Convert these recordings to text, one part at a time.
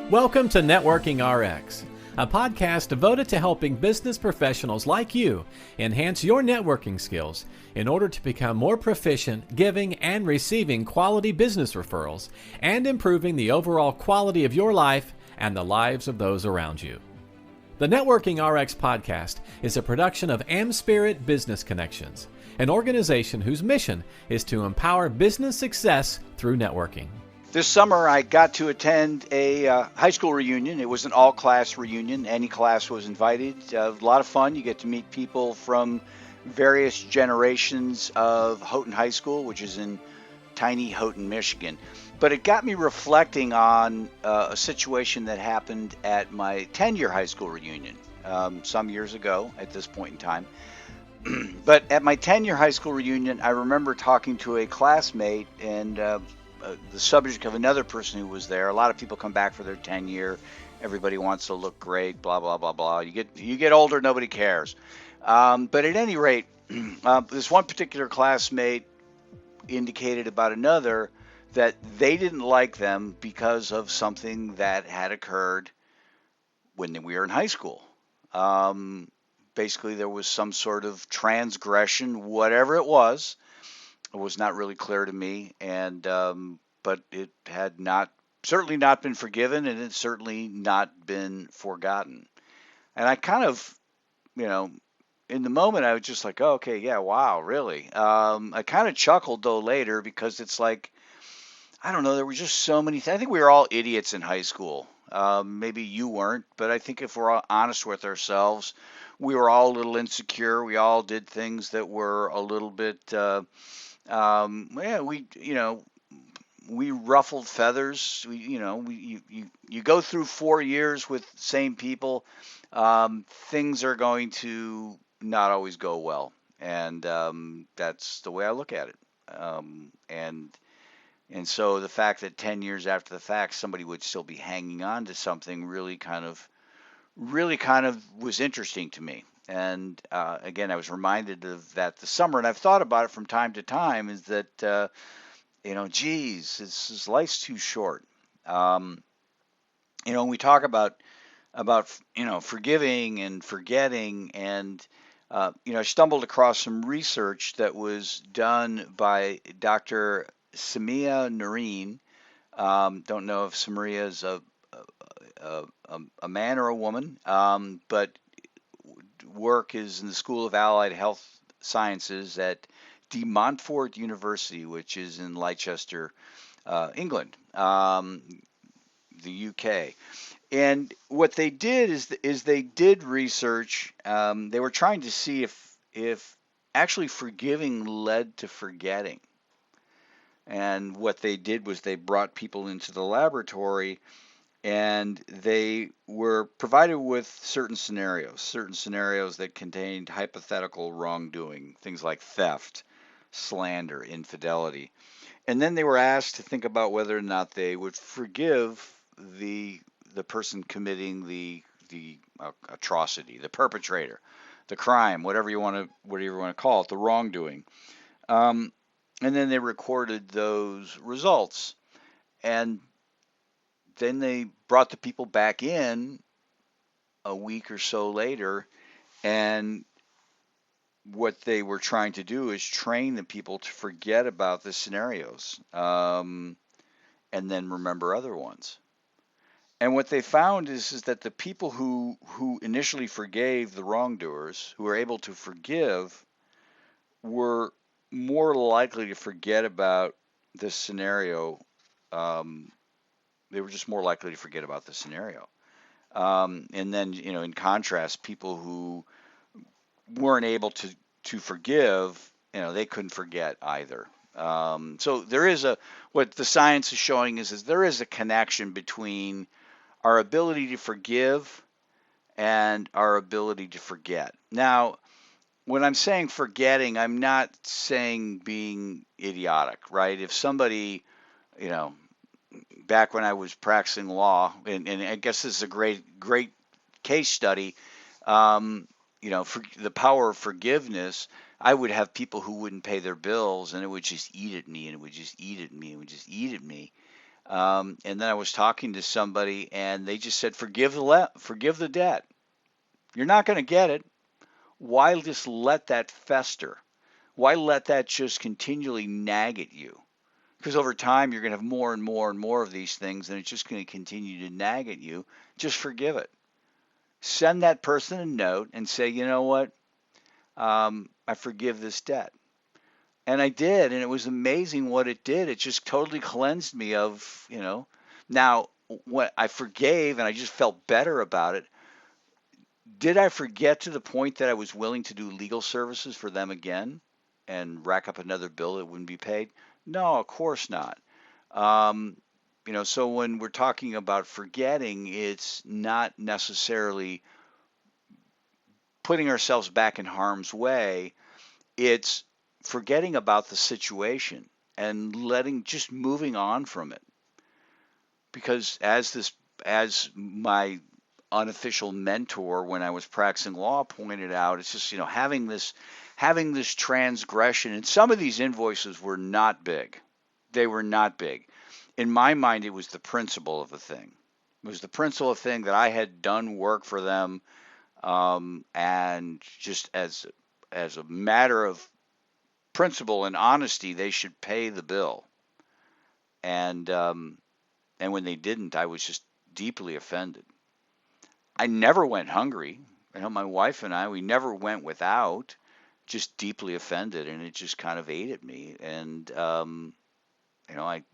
Welcome to Networking RX, a podcast devoted to helping business professionals like you enhance your networking skills in order to become more proficient giving and receiving quality business referrals and improving the overall quality of your life and the lives of those around you. The Networking RX podcast is a production of AmSpirit Business Connections, an organization whose mission is to empower business success through networking. This summer, I got to attend a high school reunion. It was an all-class reunion. Any class was invited. A lot of fun. You get to meet people from various generations of Houghton High School, which is in tiny Houghton, Michigan. But it got me reflecting on a situation that happened at my 10-year high school reunion some years ago at this point in time. But at my 10-year high school reunion, I remember talking to a classmate and the subject of another person who was there. A lot of people come back for their 10-year. Everybody wants to look great, blah, blah, blah, blah. You get older, nobody cares. But at any rate, this one particular classmate indicated about another that they didn't like them because of something that had occurred when we were in high school. Basically, there was some sort of transgression, whatever it was. It was not really clear to me, and but it had certainly not been forgiven, and it's certainly not been forgotten. And I kind of, in the moment, I was just like, oh, okay, yeah, wow, really. I kind of chuckled though later because it's like, I don't know, there were just so many. I think we were all idiots in high school. Maybe you weren't, but I think if we're all honest with ourselves, we were all a little insecure. We all did things that were a little bit. We ruffled feathers. You go through 4 years with the same people. Things are going to not always go well, and that's the way I look at it. And so the fact that 10 years after the fact, somebody would still be hanging on to something really kind of was interesting to me. And again, I was reminded of that this summer, and I've thought about it from time to time. Is that life's too short. When we talk about forgiving and forgetting, and I stumbled across some research that was done by Dr. Samia Noreen. Don't know if Samia is a man or a woman, but work is in the School of Allied Health Sciences at De Montfort University, which is in Leicester, England, the UK. And what they did is they did research. They were trying to see if actually forgiving led to forgetting. And what they did was they brought people into the laboratory, and they were provided with certain scenarios that contained hypothetical wrongdoing, things like theft, slander, infidelity. And then they were asked to think about whether or not they would forgive the person committing the atrocity, the perpetrator, the crime, whatever you want to call it, the wrongdoing. And then they recorded those results. And then they brought the people back in a week or so later, and what they were trying to do is train the people to forget about the scenarios and then remember other ones. And what they found is that the people who initially forgave the wrongdoers, who were able to forgive, were more likely to forget about this scenario. They were just more likely to forget about the scenario. And then, in contrast, people who weren't able to forgive, they couldn't forget either. So there is what the science is showing is there is a connection between our ability to forgive and our ability to forget. Now, when I'm saying forgetting, I'm not saying being idiotic, right? If somebody, back when I was practicing law, and I guess this is a great case study, for the power of forgiveness, I would have people who wouldn't pay their bills, and it would just eat at me, and it would just eat at me, and it would just eat at me. And then I was talking to somebody, and they just said, forgive the debt. You're not going to get it. Why just let that fester? Why let that just continually nag at you? Because over time, you're going to have more and more and more of these things, and it's just going to continue to nag at you. Just forgive it. Send that person a note and say, you know what? I forgive this debt. And I did, and it was amazing what it did. It just totally cleansed me of, Now, what I forgave and I just felt better about it. Did I forget to the point that I was willing to do legal services for them again and rack up another bill that wouldn't be paid? No, of course not. Um, so when we're talking about forgetting, it's not necessarily putting ourselves back in harm's way. It's forgetting about the situation and just moving on from it. Because as my unofficial mentor when I was practicing law pointed out, it's just, having this transgression, and some of these invoices were not big. They were not big. In my mind, it was the principle of the thing. It was the principle of the thing that I had done work for them, and just as a matter of principle and honesty, they should pay the bill. And when they didn't, I was just deeply offended. I never went hungry. My wife and we never went without. Just deeply offended, and it just kind of ate at me. And it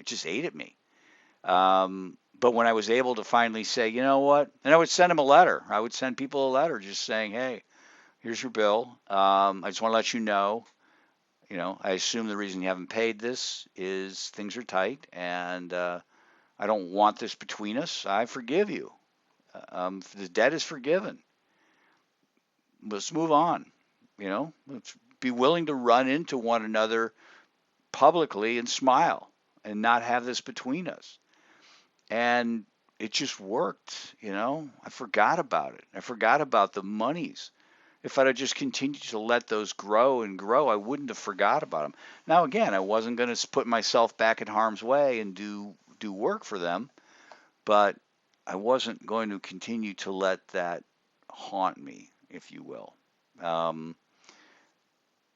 just ate at me. But when I was able to finally say, you know what, and I would send them a letter. I would send people a letter just saying, hey, here's your bill. I just want to let you know. I assume the reason you haven't paid this is things are tight, and I don't want this between us. I forgive you. The debt is forgiven. Let's move on. Let's be willing to run into one another publicly and smile and not have this between us. And it just worked. I forgot about it. I forgot about the monies. If I'd have just continued to let those grow and grow, I wouldn't have forgot about them. Now, again, I wasn't going to put myself back in harm's way and do work for them, but I wasn't going to continue to let that haunt me, if you will.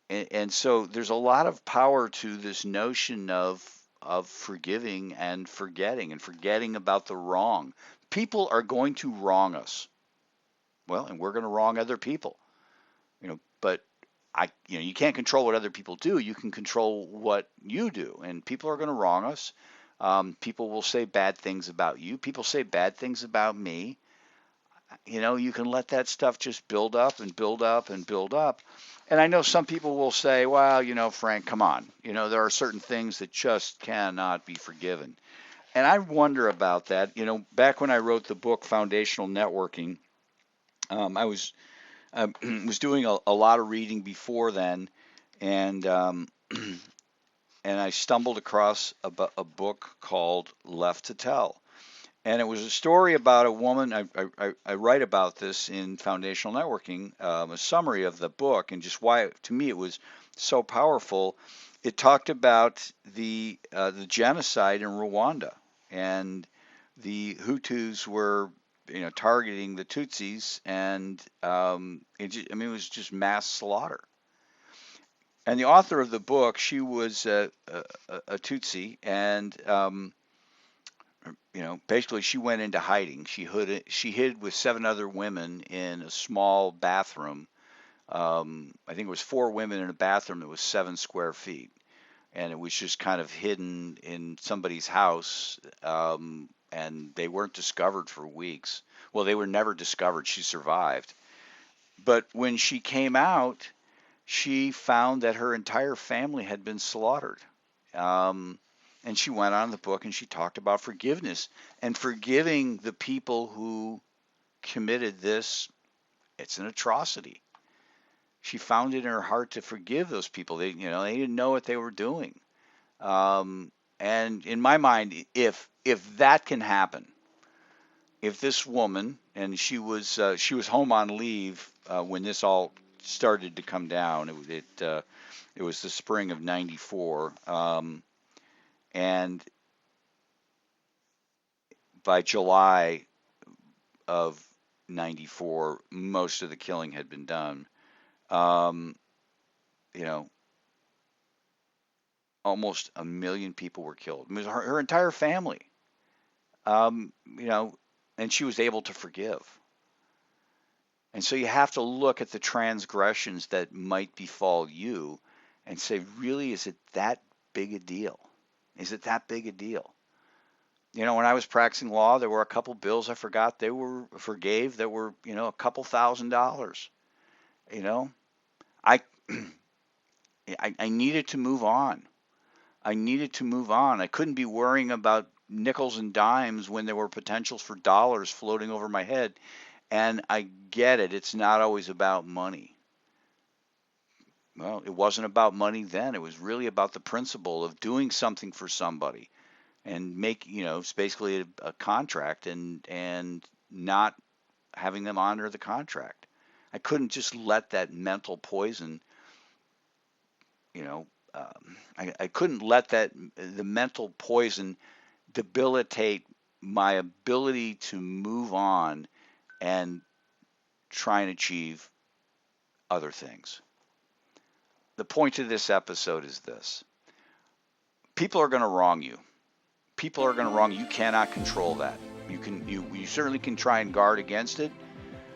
And so there's a lot of power to this notion of forgiving and forgetting about the wrong. People are going to wrong us. Well, and we're going to wrong other people. But you can't control what other people do. You can control what you do, and people are going to wrong us. People will say bad things about you. People say bad things about me. You can let that stuff just build up and build up and build up. And I know some people will say, well, Frank, come on. There are certain things that just cannot be forgiven. And I wonder about that. Back when I wrote the book Foundational Networking, I was doing a lot of reading before then, and I stumbled across a book called Left to Tell. And it was a story about a woman. I write about this in Foundational Networking, a summary of the book, and just why, to me, it was so powerful. It talked about the genocide in Rwanda, and the Hutus were, targeting the Tutsis, and it was just mass slaughter. And the author of the book, she was a Tutsi, and basically she went into hiding. She hid with 7 other women in a small bathroom. I think it was 4 women in a bathroom that was 7 square feet, and it was just kind of hidden in somebody's house. And they weren't discovered for weeks. Well, they were never discovered. She survived. But when she came out, she found that her entire family had been slaughtered. And she went on in the book and she talked about forgiveness and forgiving the people who committed this. It's an atrocity. She found it in her heart to forgive those people. They didn't know what they were doing. And in my mind, if that can happen, if this woman, and she was home on leave when this all started to come down. It was the spring of '94. And by July of 94, most of the killing had been done. You know, almost 1 million people were killed. It was her entire family. You know, and she was able to forgive. And so you have to look at the transgressions that might befall you and say, really, is it that big a deal? Is it that big a deal? You know, when I was practicing law, there were a couple bills I forgave that were, you know, a couple $1,000s. You know, I I needed to move on. I needed to move on. I couldn't be worrying about nickels and dimes when there were potentials for dollars floating over my head. And I get it. It's not always about money. Well, it wasn't about money then. It was really about the principle of doing something for somebody and you know, it's basically a contract and not having them honor the contract. I couldn't just let that mental poison, you know, I couldn't let the mental poison debilitate my ability to move on and try and achieve other things. The point of this episode is this. People are going to wrong you. People are going to wrong you. You cannot control that. You certainly can try and guard against it,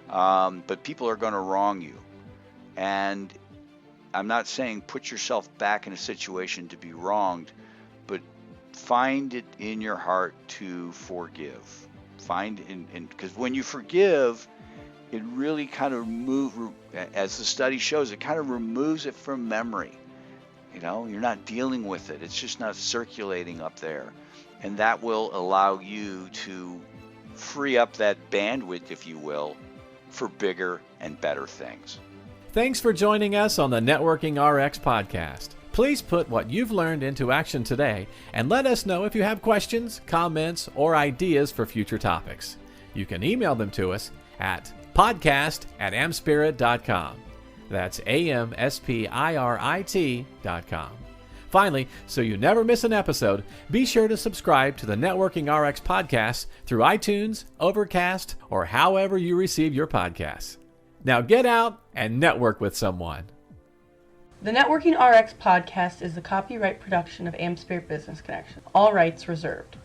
but people are going to wrong you. And I'm not saying put yourself back in a situation to be wronged, but find it in your heart to forgive. Because when you forgive, it really kind of as the study shows, it kind of removes it from memory. You know, you're not dealing with it. It's just not circulating up there. And that will allow you to free up that bandwidth, if you will, for bigger and better things. Thanks for joining us on the Networking RX podcast. Please put what you've learned into action today and let us know if you have questions, comments, or ideas for future topics. You can email them to us at podcast@amspirit.com. That's AmSpirit.com. Finally, so you never miss an episode, be sure to subscribe to the Networking RX podcast through iTunes, Overcast, or however you receive your podcasts. Now get out and network with someone. The Networking RX podcast is the copyright production of AmSpirit Business Connection. All rights reserved.